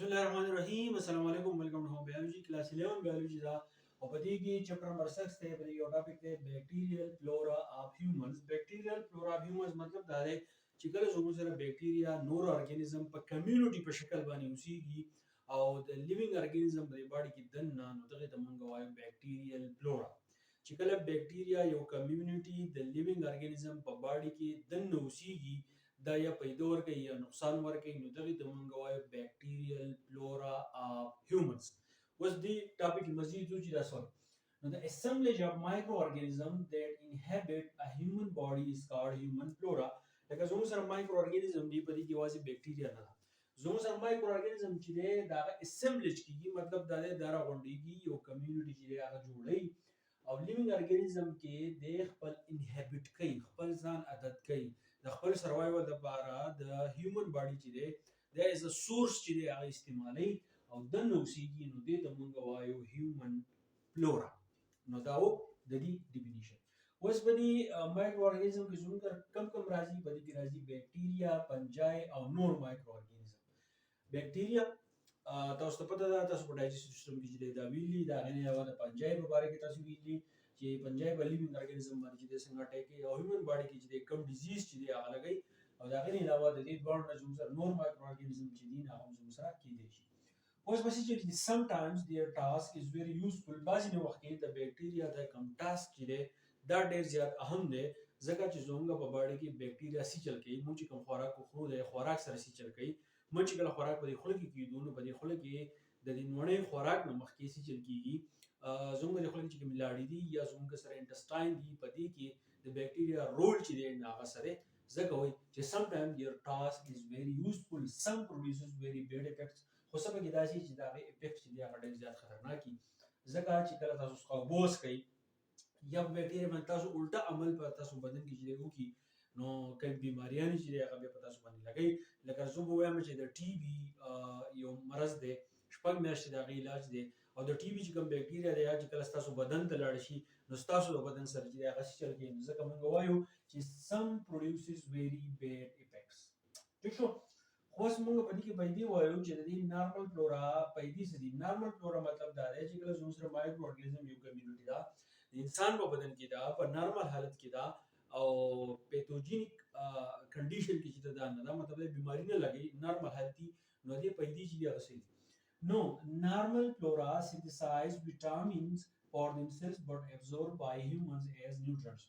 الله الرحمن الرحیم السلام علیکم ویلکم ټو بایولوجی کلاس 11 بایولوجی دا او په دې کې چپټر نمبر 6 ته په یو ټاپک ته بیکټیریل فلورا اف هیومنز بیکټیریل فلورا اف هیومنز مطلب دا دی چې کله زموږ سره بیکټیریا نور ارګانیزم په کمیونټي په شکل باندې اوسېږي او د لیوینګ ارګانیزم په باډي کې دننه نو دغه ته مونږ وایو بیکټیریل فلورا چې کله بیکټیریا یو کمیونټي د لیوینګ ارګانیزم په باډي کې دننه اوسېږي دا یا پیدا ورکوي یا نقصان ورکوي نو دغه ته مونږ وایو بیکټیریل فلورا اف هیومنز. اوس دې ټاپک مزید وچې دا سوال نو the assemblage of microorganisms that inhabit a human body is called human flora. لکه زموږ سره مایکرو ارګانیزم دی په دې کې یوازې بیکټیریا نه ده زموږ سره مایکرو ارګانیزم چې دی دا اسمبلیج کیږي مطلب دا دی دا راغونډېږي یو کمیونټي چې دی هغه جوړوي او لیوینګ ارګانیزم کې د خپل انهبټ کوي خپل ځان عادت کوي د خپل سروایول لپاره د هیومن باډي چې دی دا از ا سورس چې دی هغه استعمالوي او دننه اوسېږي نو دې ته مونږ وایو هیومن فلورا. نو دا و د دې ډیفینیشن. اوس په دې مایکرو ارګانیزم کې زموږ کم راځي په دې کې راځي بیکټیریا فنجای او نور مایکرو ارګانیزم. بیکټیریا تاسو ته پته ده تاسو په ډایجسټیو سیستم کې چې دی دا ویلي دا غني او د فنجای په باره کې تاسو ویلي چې فنجای په لیوینګ ارګانیزم باندې چې څنګه اٹیک کوي او هیومن باډي کې چې کم ډیزیز چې دی هغه لګي او دا غني علاوه د دې دوه نه زموږ سره نور مایکرو ارګانیزم چې دي هغه زموږ سره کېدای شي. اوس بس چې sometimes their task is very useful بعضې نه وخت کې د بیکټیریا د کم ټاسک چې دی دا ډېر زیات اهم دی ځکه چې زموږ په باډي کې بیکټیریا سیچل کوي موږ چې کوم خوراک خورو د خوراک سره سیچل کوي موږ چې کله خوراک په دې خوله کې کیږدو نو په دې خوله کې د دې نوړې خوراک نه مخکې سیچل کیږي زموږ د خوله کې چې کوم لاړې دي یا زموږ سره انټسټاین دي په دې کې د بیکټیریا رول چې دی هغه سره ځکه وایي چې sometimes their task is very useful some produces very bad effects خو څه پکې داسې چې د هغې افیکټ چې دی هغه ډېر زیات خطرناک وي ځکه چې کله تاسو څخه بوس کوئ یا بیکټیریا باندې تاسو الټه عمل په تاسو بدن کې چې دی وکړي نو کوم بیماریانې چې دی هغه بیا په تاسو باندې لګوي لکه زه به ووایم چې د ټي بي یو مرض دی 6 میاشتې د هغې علاج دی او د ټي بي چې کوم بیکټیریا دی چې کله ستاسو بدن ته لاړ شي نو ستاسو د بدن سره چې دی هغه چل کوي نو ځکه موږ وایو چې some produces very bad effects. ٹھیک شو خو اوس موږ په دې کې پیدې وایو چې د دې نارمل فلورا پیدې څه دي. نارمل فلورا مطلب دا دی چې کله زموږ سره مایکرو ارګانیزم یو کمیونټي ده د انسان په بدن کې ده په نارمل حالت کې ده او پیتوجینیک کنډیشن کې چې دا نه ده مطلب د بیماری نه لګي نارمل حالت دي نو دې پیدې چې دي هغه څه دي. No, normal flora synthesize vitamins for themselves but absorbed by humans as nutrients.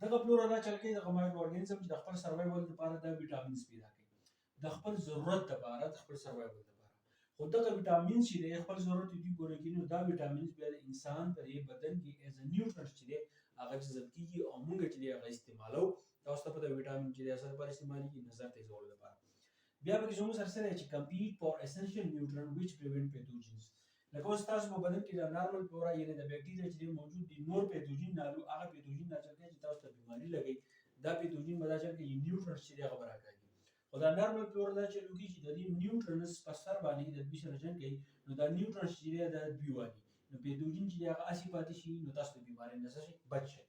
دغه فلورا دا چل کوي دغه مایکرو ارګانیزم چې د خپل سروایول لپاره د ویټامینز پیدا کوي د خپل ضرورت لپاره د خپل سروایول لپاره خو دغه ویټامینز چې د خپل ضرورت دي پوره کوي نو دا ویټامینز بیا د انسان په بدن کې as a nutrient چې دی هغه جذب کیږي او موږ چې دی هغه استعمالو تاسو ته په ویټامین چې د اثر پر استعمالي کې نظر تیزول لپاره بیا به زموږ سره سره چې compete for essential nutrient which prevent pathogens. لکه اوس تاسو په بدن کې د نارمل فلورا یعنې د بیکټیریا چې موجود دي نور پیتوجین نالو هغه پیتوجین دا چې تاسو ته بیماری لګي دا پیتوجین به دا چې نیوټرنټس چې هغه براکاږي خو دا نارمل فلورا دا چې لوګي چې د دې نیوټرنټس په سر باندې د دوی سره جنګ کوي نو دا نیوټرنټس چې د دوی وایي نو پیتوجین چې هغه اسی پاتې شي نو تاسو ته بیماری نه شي بچ شي.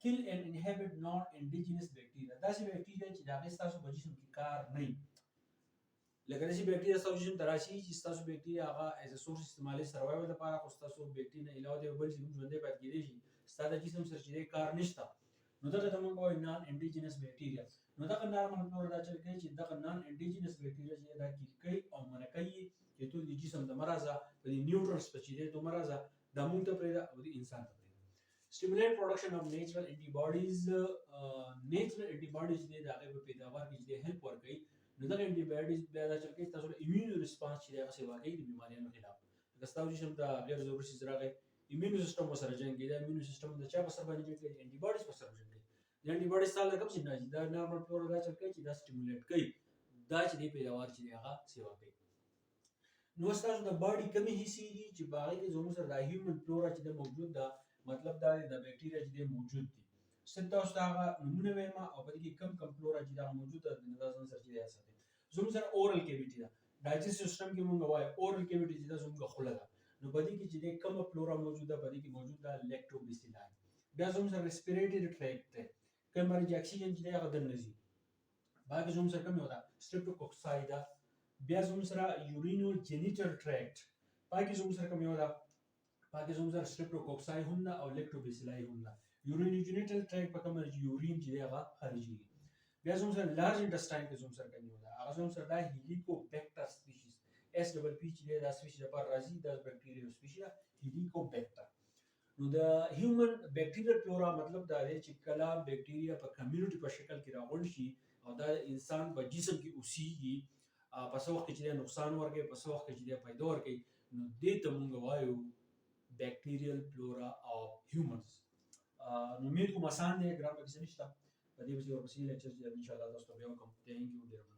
kill and inhibit non-indigenous bacteria داسې بیکټیریا چې د هغې ستاسو په جسم کې کار نه وي لکه داسې بیکټیریا ستاسو جسم ته راشي چې ستاسو بیکټیریا هغه ایز ا سورس استعمالوي سروایول لپاره خو ستاسو بیکټیریا نه علاوه د بل چې کوم ژوندی پاتې کېدی شي ستا د جسم سره چې کار نشته نو دغه ته موږ وایو نان انډیجنس بیکټیریا. نو دغه نارمل فلورا دا چل کوي چې دغه نان انډیجنس بیکټیریا چې دا کیل کوي او منع کوي چې ټول د جسم د مرزه په دې نیوټرنس په چې دی تو مرزه د موږ ته پرېږده او د انسان ته پرېږده. stimulate production of natural antibodies natural antibodies دی د هغې په پیداوار کې چې هیلپ ورکوي نو دغه انټي بایوټکس بیا دا چل کوي تاسو له ایمیون ریسپانس چې هغه سیوا کوي د بیماریانو خلاف لکه ستاسو جسم ته غیر ضروري څیز راغی ایمیون سیستم ورسره جنګ کوي دا ایمیون سیستم د چا په سر باندې جنګ کوي انټي بایوټکس په سر جنګ کوي د انټي بایوټکس سره کوم څه نه دا نارمل فلورا دا چل کوي چې دا سټیمولیټ کوي دا چې د پیداوار چې هغه سیوا کوي. نو ستاسو د باډي کمی حصې دي چې باغې کې زموږ سره د هیومن فلورا چې موجود ده مطلب دا د بیکټیریا چې موجود دي څه تاسو ته هغه نمونه وایم او په دې کې کم فلورا چې دا موجود ده د نظر سره چې ساتي زموږ سره اورل کیویټي ده ډایجسټیو سیستم کې موږ وایو اورل کیویټي چې دا زموږ خوله ده نو په دې کې چې کومه فلورا موجوده په دې کې موجود ده لیکټوبیسیلای بیا زموږ سره ریسپیریټری ټریکټ ده کوم باندې اکسیجن چې هغه دننه ځي باقي زموږ سره کوم یو ده سټریپټوکوکسای ده بیا زموږ سره یورینو جینیټل ټریکټ پاکي زموږ سره کوم یو ده پاکي زموږ سره سټریپټوکوکسای هم ده او لیکټوبیسیلای هم ده یورینو جینیټل ټریکټ په کوم یورین چې دی هغه خارجي بیا زموږ سره لارج انټسټاین کې زموږ سره کوم یو ده هغه زموږ سره دا هیلیکوبیکټر سپیشیز اس ډبل پی چې دی دا سپیشیز لپاره راځي دا بکټیریال سپیشیز هیلیکوبیکټر نو د هیومن بکټیریال فلورا مطلب دا دی چې کله بکټیریا په کمیونټي په شکل کې راغونډ شي او دا انسان په جسم کې اوسېږي په څه وخت کې چې نقصان ورکوي په څه وخت کې چې پیدا ورکوي نو دې ته مونږ وایو بکټیریال فلورا اف هیومنز نو امید کوم آسان دی ګرام پکې څه نشته په دې پسې ورپسې لیکچر چې ان شاء الله تاسو ته بیا وکړم ثانک یو ډیر